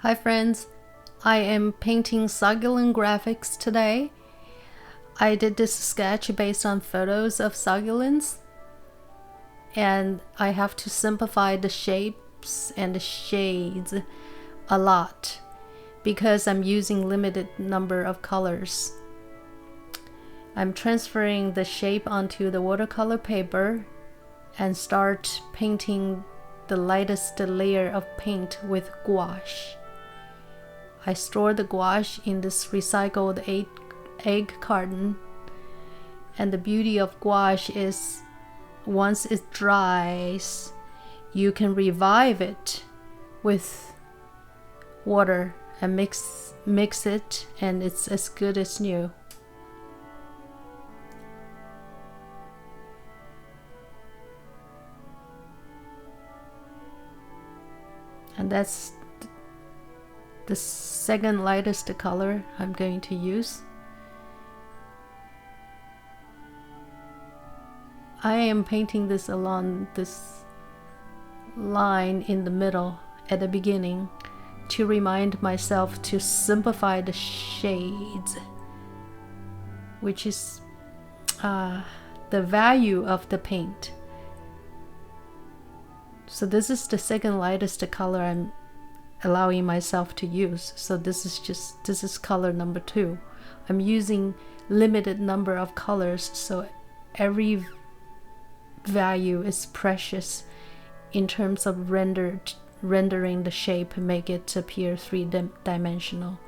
Hi friends, I am painting succulent graphics today. I did this sketch based on photos of succulents, and I have to simplify the shapes and the shades a lot because I'm using limited number of colors. I'm transferring the shape onto the watercolor paper and start painting the lightest layer of paint with gouache. I store the gouache in this recycled egg carton, and the beauty of gouache is once it dries, you can revive it with water and mix it, and it's as good as new. And that's the second lightest color I'm going to use. I am painting this along this line in the middle at the beginning to remind myself to simplify the shades, which is the value of the paint. So this is the second lightest color I'm allowing myself to use. So this is color number 2. I'm using limited number of colors, so every value is precious in terms of rendering the shape, make it appear three-dimensional.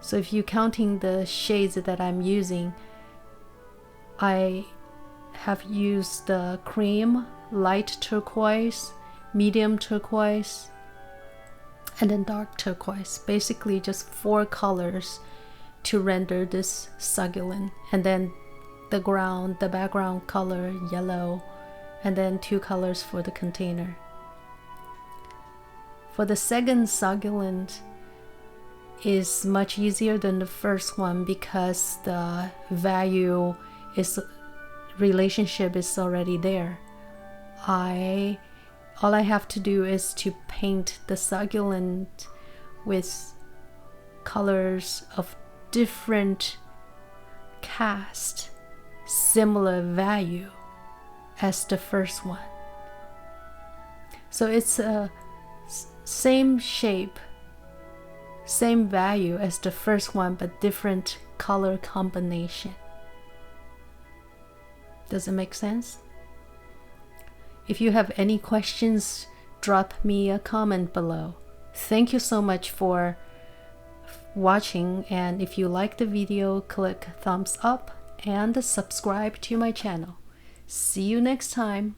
So if you're counting the shades that I'm using, I have used the cream, light turquoise, medium turquoise, and then dark turquoise. Basically just 4 colors to render this succulent, and then the background color yellow, and then 2 colors for the container. For the second succulent is much easier than the first one because the relationship is already there. All I have to do is to paint the succulent with colors of different cast, similar value as the first one. So it's a same shape, same value as the first one, but different color combination. Does it make sense? If you have any questions, drop me a comment below. Thank you so much for watching, and if you like the video, click thumbs up and subscribe to my channel. See you next time.